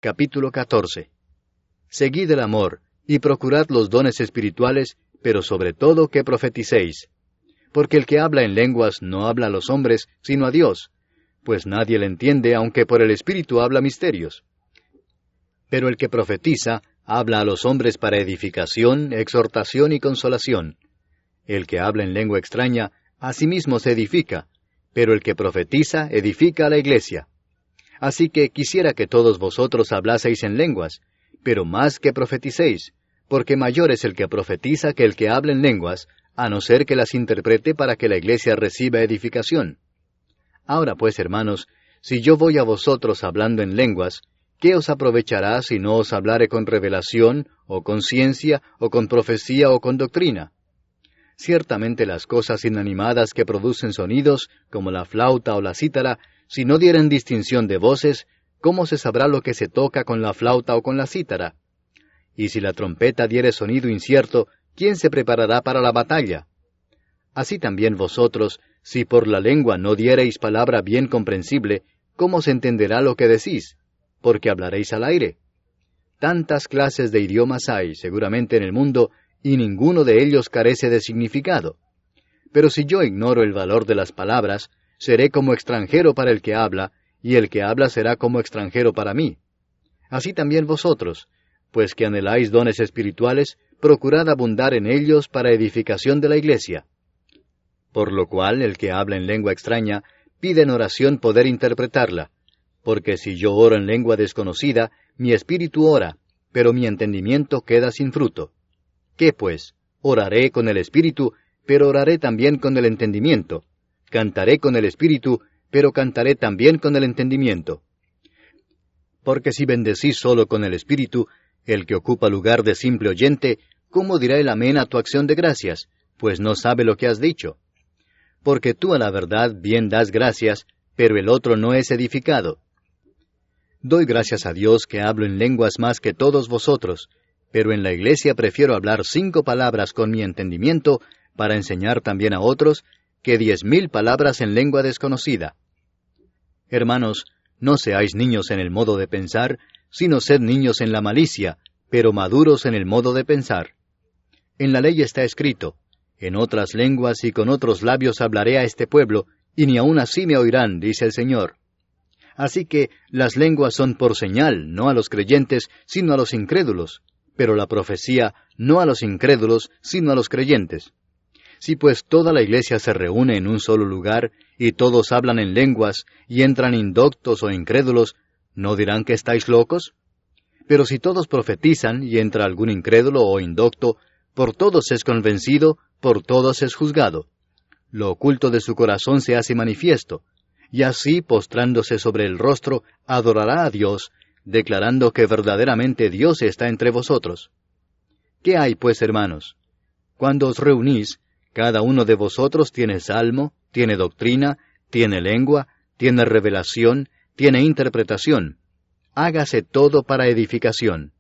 Capítulo 14. Seguid el amor, y procurad los dones espirituales, pero sobre todo que profeticéis. Porque el que habla en lenguas no habla a los hombres, sino a Dios, pues nadie le entiende, aunque por el Espíritu habla misterios. Pero el que profetiza, habla a los hombres para edificación, exhortación y consolación. El que habla en lengua extraña, a sí mismo se edifica, pero el que profetiza, edifica a la iglesia. Así que quisiera que todos vosotros hablaseis en lenguas, pero más que profeticéis, porque mayor es el que profetiza que el que habla en lenguas, a no ser que las interprete para que la iglesia reciba edificación. Ahora pues, hermanos, si yo voy a vosotros hablando en lenguas, ¿qué os aprovechará si no os hablare con revelación, o con ciencia, o con profecía, o con doctrina? Ciertamente las cosas inanimadas que producen sonidos, como la flauta o la cítara, si no dieren distinción de voces, ¿cómo se sabrá lo que se toca con la flauta o con la cítara? Y si la trompeta diere sonido incierto, ¿quién se preparará para la batalla? Así también vosotros, si por la lengua no diereis palabra bien comprensible, ¿cómo se entenderá lo que decís? Porque hablaréis al aire. Tantas clases de idiomas hay, seguramente, en el mundo, y ninguno de ellos carece de significado. Pero si yo ignoro el valor de las palabras, seré como extranjero para el que habla, y el que habla será como extranjero para mí. Así también vosotros, pues que anheláis dones espirituales, procurad abundar en ellos para edificación de la iglesia. Por lo cual el que habla en lengua extraña, pide en oración poder interpretarla, porque si yo oro en lengua desconocida, mi espíritu ora, pero mi entendimiento queda sin fruto. ¿Qué pues? Oraré con el espíritu, pero oraré también con el entendimiento. Cantaré con el espíritu, pero cantaré también con el entendimiento. Porque si bendecís solo con el espíritu, el que ocupa lugar de simple oyente, ¿cómo dirá el amén a tu acción de gracias? Pues no sabe lo que has dicho. Porque tú a la verdad bien das gracias, pero el otro no es edificado. Doy gracias a Dios que hablo en lenguas más que todos vosotros, pero en la iglesia prefiero hablar 5 palabras con mi entendimiento, para enseñar también a otros, que 10,000 palabras en lengua desconocida. Hermanos, no seáis niños en el modo de pensar, sino sed niños en la malicia, pero maduros en el modo de pensar. En la ley está escrito, en otras lenguas y con otros labios hablaré a este pueblo, y ni aun así me oirán, dice el Señor. Así que las lenguas son por señal, no a los creyentes, sino a los incrédulos, pero la profecía no a los incrédulos, sino a los creyentes. Si pues toda la iglesia se reúne en un solo lugar, y todos hablan en lenguas, y entran indoctos o incrédulos, ¿no dirán que estáis locos? Pero si todos profetizan, y entra algún incrédulo o indocto, por todos es convencido, por todos es juzgado. Lo oculto de su corazón se hace manifiesto, y así, postrándose sobre el rostro, adorará a Dios, declarando que verdaderamente Dios está entre vosotros. ¿Qué hay, pues, hermanos? Cuando os reunís, cada uno de vosotros tiene salmo, tiene doctrina, tiene lengua, tiene revelación, tiene interpretación. Hágase todo para edificación.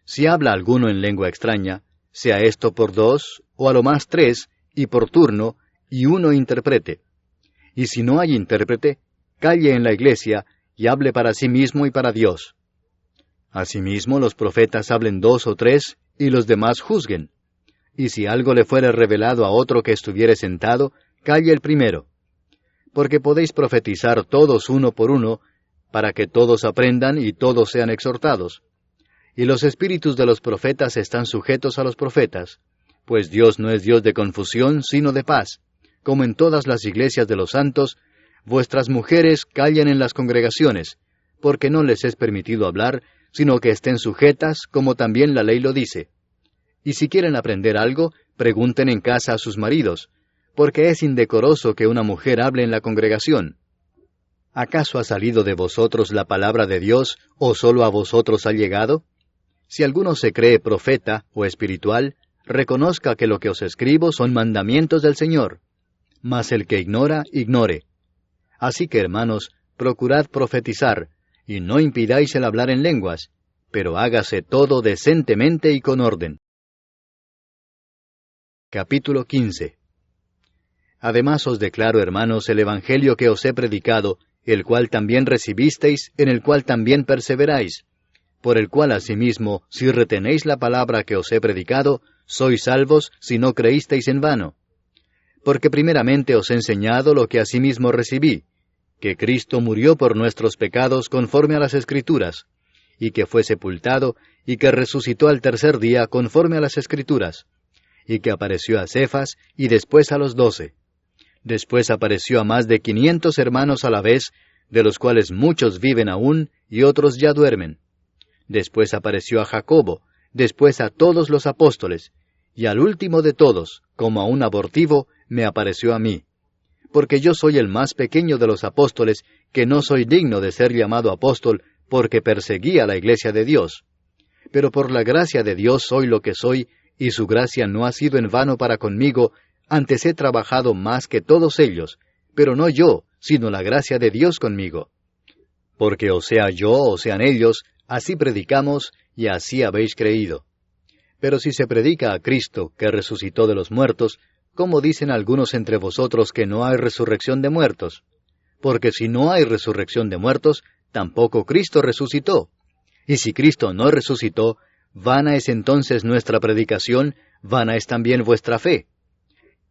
Si habla alguno en lengua extraña, sea esto por 2, o a lo más 3, y por turno, y uno interprete. Y si no hay intérprete, calle en la iglesia, y hable para sí mismo y para Dios. Asimismo, los profetas hablen 2 o 3, y los demás juzguen. Y si algo le fuere revelado a otro que estuviere sentado, calle el primero. Porque podéis profetizar todos uno por uno, para que todos aprendan y todos sean exhortados. Y los espíritus de los profetas están sujetos a los profetas, pues Dios no es Dios de confusión, sino de paz. Como en todas las iglesias de los santos, vuestras mujeres callen en las congregaciones, porque no les es permitido hablar, sino que estén sujetas, como también la ley lo dice. Y si quieren aprender algo, pregunten en casa a sus maridos, porque es indecoroso que una mujer hable en la congregación. ¿Acaso ha salido de vosotros la palabra de Dios, o solo a vosotros ha llegado? Si alguno se cree profeta o espiritual, reconozca que lo que os escribo son mandamientos del Señor. Mas el que ignora, ignore. Así que, hermanos, procurad profetizar, y no impidáis el hablar en lenguas, pero hágase todo decentemente y con orden. Capítulo 15. Además os declaro, hermanos, el Evangelio que os he predicado, el cual también recibisteis, en el cual también perseveráis, por el cual asimismo, si retenéis la palabra que os he predicado, sois salvos si no creísteis en vano. Porque primeramente os he enseñado lo que asimismo recibí, que Cristo murió por nuestros pecados conforme a las Escrituras, y que fue sepultado, y que resucitó al tercer día conforme a las Escrituras, y que apareció a Cefas, y después a los 12. Después apareció a más de 500 hermanos a la vez, de los cuales muchos viven aún, y otros ya duermen. Después apareció a Jacobo, después a todos los apóstoles, y al último de todos, como a un abortivo, me apareció a mí. Porque yo soy el más pequeño de los apóstoles, que no soy digno de ser llamado apóstol, porque perseguí a la iglesia de Dios. Pero por la gracia de Dios soy lo que soy, y su gracia no ha sido en vano para conmigo, antes he trabajado más que todos ellos, pero no yo, sino la gracia de Dios conmigo. Porque o sea yo o sean ellos, así predicamos, y así habéis creído. Pero si se predica a Cristo, que resucitó de los muertos, ¿cómo dicen algunos entre vosotros que no hay resurrección de muertos? Porque si no hay resurrección de muertos, tampoco Cristo resucitó. Y si Cristo no resucitó, vana es entonces nuestra predicación, vana es también vuestra fe.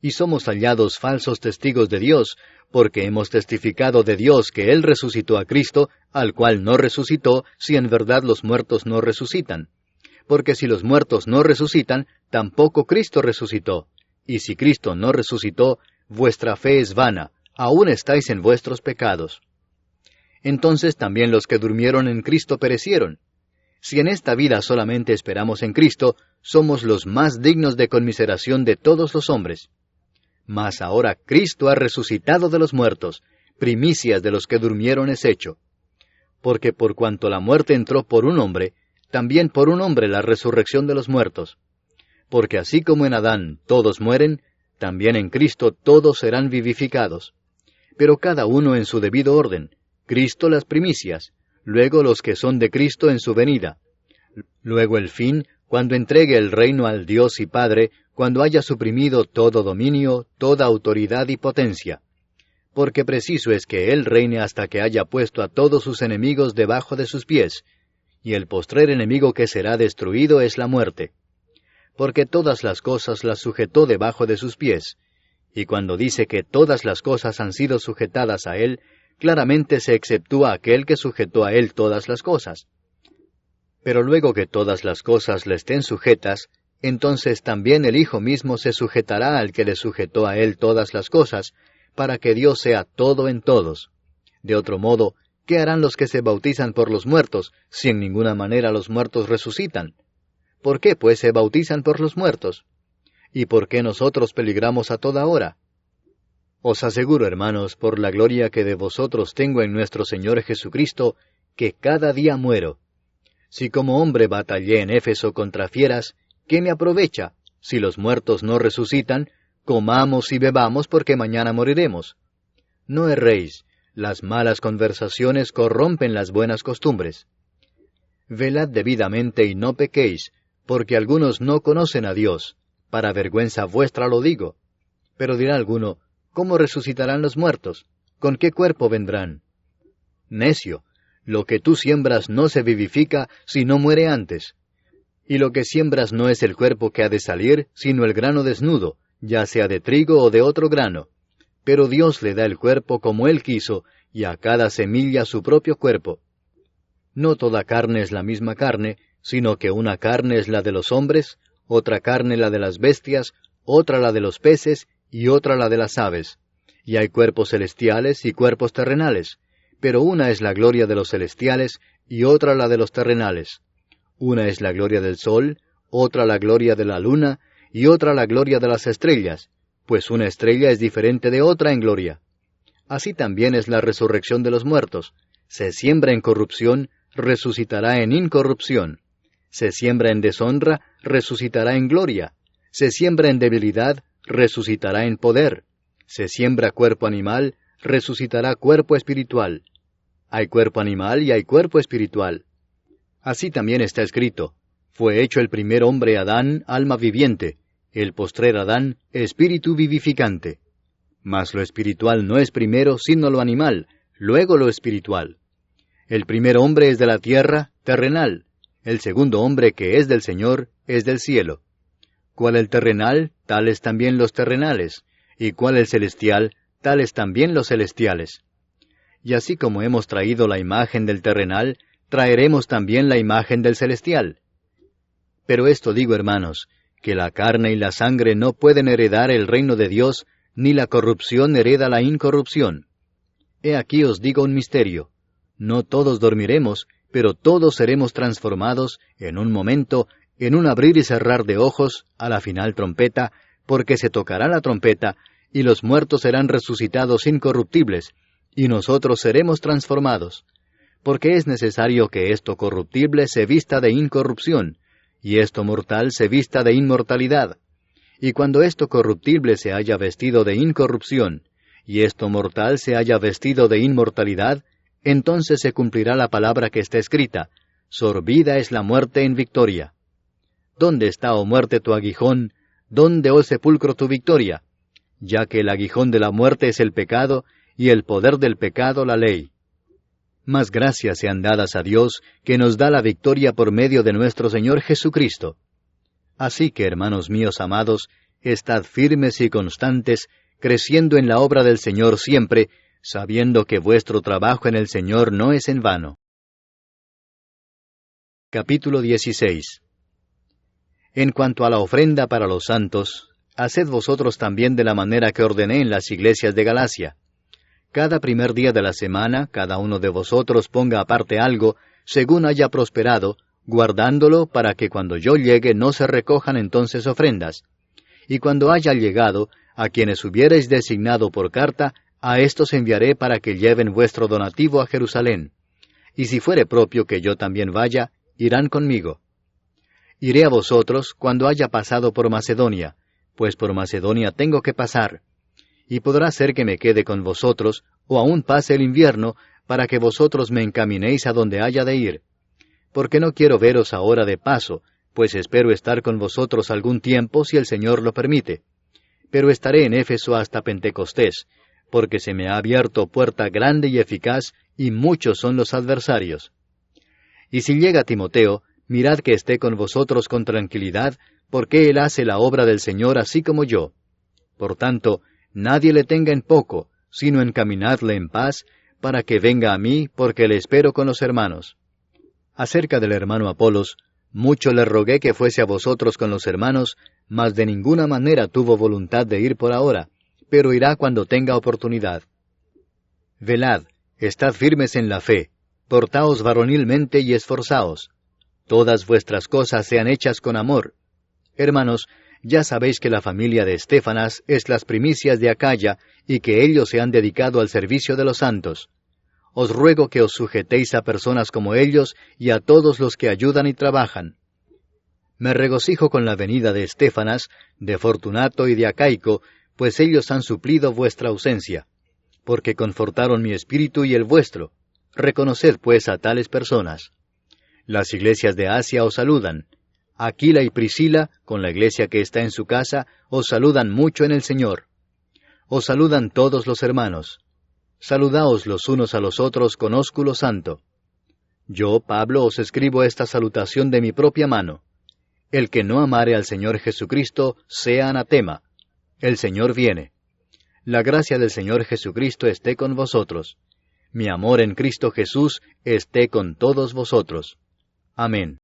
Y somos hallados falsos testigos de Dios, porque hemos testificado de Dios que Él resucitó a Cristo, al cual no resucitó, si en verdad los muertos no resucitan. Porque si los muertos no resucitan, tampoco Cristo resucitó. Y si Cristo no resucitó, vuestra fe es vana, aún estáis en vuestros pecados. Entonces también los que durmieron en Cristo perecieron. Si en esta vida solamente esperamos en Cristo, somos los más dignos de conmiseración de todos los hombres. Mas ahora Cristo ha resucitado de los muertos, primicias de los que durmieron es hecho. Porque por cuanto la muerte entró por un hombre, también por un hombre la resurrección de los muertos. Porque así como en Adán todos mueren, también en Cristo todos serán vivificados. Pero cada uno en su debido orden, Cristo las primicias, luego los que son de Cristo en su venida. Luego el fin, cuando entregue el reino al Dios y Padre, cuando haya suprimido todo dominio, toda autoridad y potencia. Porque preciso es que Él reine hasta que haya puesto a todos sus enemigos debajo de sus pies, y el postrer enemigo que será destruido es la muerte. Porque todas las cosas las sujetó debajo de sus pies, y cuando dice que todas las cosas han sido sujetadas a Él, claramente se exceptúa aquel que sujetó a Él todas las cosas. Pero luego que todas las cosas le estén sujetas, entonces también el Hijo mismo se sujetará al que le sujetó a Él todas las cosas, para que Dios sea todo en todos. De otro modo, ¿qué harán los que se bautizan por los muertos, si en ninguna manera los muertos resucitan? ¿Por qué, pues, se bautizan por los muertos? ¿Y por qué nosotros peligramos a toda hora? Os aseguro, hermanos, por la gloria que de vosotros tengo en nuestro Señor Jesucristo, que cada día muero. Si como hombre batallé en Éfeso contra fieras, ¿qué me aprovecha? Si los muertos no resucitan, comamos y bebamos porque mañana moriremos. No erréis, las malas conversaciones corrompen las buenas costumbres. Velad debidamente y no pequéis, porque algunos no conocen a Dios. Para vergüenza vuestra lo digo. Pero dirá alguno, ¿cómo resucitarán los muertos? ¿Con qué cuerpo vendrán? Necio, lo que tú siembras no se vivifica si no muere antes. Y lo que siembras no es el cuerpo que ha de salir, sino el grano desnudo, ya sea de trigo o de otro grano. Pero Dios le da el cuerpo como Él quiso, y a cada semilla su propio cuerpo. No toda carne es la misma carne, sino que una carne es la de los hombres, otra carne la de las bestias, otra la de los peces, y otra la de las aves. Y hay cuerpos celestiales y cuerpos terrenales, pero una es la gloria de los celestiales, y otra la de los terrenales. Una es la gloria del sol, otra la gloria de la luna, y otra la gloria de las estrellas, pues una estrella es diferente de otra en gloria. Así también es la resurrección de los muertos. Se siembra en corrupción, resucitará en incorrupción. Se siembra en deshonra, resucitará en gloria. Se siembra en debilidad, resucitará en poder. Se siembra cuerpo animal, resucitará cuerpo espiritual. Hay cuerpo animal y hay cuerpo espiritual. Así también está escrito, fue hecho el primer hombre Adán, alma viviente, el postrer Adán, espíritu vivificante. Mas lo espiritual no es primero, sino lo animal, luego lo espiritual. El primer hombre es de la tierra, terrenal, El segundo hombre que es del Señor es del cielo. Cual el terrenal, tales también los terrenales, y cual el celestial, tales también los celestiales. Y así como hemos traído la imagen del terrenal, traeremos también la imagen del celestial. Pero esto digo, hermanos, que la carne y la sangre no pueden heredar el reino de Dios, ni la corrupción hereda la incorrupción. He aquí os digo un misterio. No todos dormiremos, pero todos seremos transformados en un momento, en un abrir y cerrar de ojos, a la final trompeta, porque se tocará la trompeta, y los muertos serán resucitados incorruptibles, y nosotros seremos transformados. Porque es necesario que esto corruptible se vista de incorrupción, y esto mortal se vista de inmortalidad. Y cuando esto corruptible se haya vestido de incorrupción, y esto mortal se haya vestido de inmortalidad, entonces se cumplirá la palabra que está escrita: sorbida es la muerte en victoria. ¿Dónde está, oh muerte, tu aguijón? ¿Dónde, oh sepulcro, tu victoria? Ya que el aguijón de la muerte es el pecado, y el poder del pecado la ley. Mas gracias sean dadas a Dios, que nos da la victoria por medio de nuestro Señor Jesucristo. Así que, hermanos míos amados, estad firmes y constantes, creciendo en la obra del Señor siempre, sabiendo que vuestro trabajo en el Señor no es en vano. Capítulo 16. En cuanto a la ofrenda para los santos, haced vosotros también de la manera que ordené en las iglesias de Galacia. Cada primer día de la semana, cada uno de vosotros ponga aparte algo, según haya prosperado, guardándolo para que cuando yo llegue no se recojan entonces ofrendas. Y cuando haya llegado, a quienes hubiereis designado por carta, a éstos enviaré para que lleven vuestro donativo a Jerusalén. Y si fuere propio que yo también vaya, irán conmigo. Iré a vosotros cuando haya pasado por Macedonia, pues por Macedonia tengo que pasar. Y podrá ser que me quede con vosotros, o aún pase el invierno, para que vosotros me encaminéis a donde haya de ir. Porque no quiero veros ahora de paso, pues espero estar con vosotros algún tiempo si el Señor lo permite. Pero estaré en Éfeso hasta Pentecostés, porque se me ha abierto puerta grande y eficaz, y muchos son los adversarios. Y si llega Timoteo, mirad que esté con vosotros con tranquilidad, porque él hace la obra del Señor así como yo. Por tanto, nadie le tenga en poco, sino encaminadle en paz, para que venga a mí, porque le espero con los hermanos. Acerca del hermano Apolos, mucho le rogué que fuese a vosotros con los hermanos, mas de ninguna manera tuvo voluntad de ir por ahora, pero irá cuando tenga oportunidad. Velad, estad firmes en la fe, portaos varonilmente y esforzaos. Todas vuestras cosas sean hechas con amor. Hermanos, ya sabéis que la familia de Estéfanas es las primicias de Acaya, y que ellos se han dedicado al servicio de los santos. Os ruego que os sujetéis a personas como ellos y a todos los que ayudan y trabajan. Me regocijo con la venida de Estéfanas, de Fortunato y de Acaico, pues ellos han suplido vuestra ausencia, porque confortaron mi espíritu y el vuestro. Reconoced pues a tales personas. Las iglesias de Asia os saludan. Aquila y Priscila, con la iglesia que está en su casa, os saludan mucho en el Señor. Os saludan todos los hermanos. Saludaos los unos a los otros con ósculo santo. Yo, Pablo, os escribo esta salutación de mi propia mano. El que no amare al Señor Jesucristo, sea anatema. El Señor viene. La gracia del Señor Jesucristo esté con vosotros. Mi amor en Cristo Jesús esté con todos vosotros. Amén.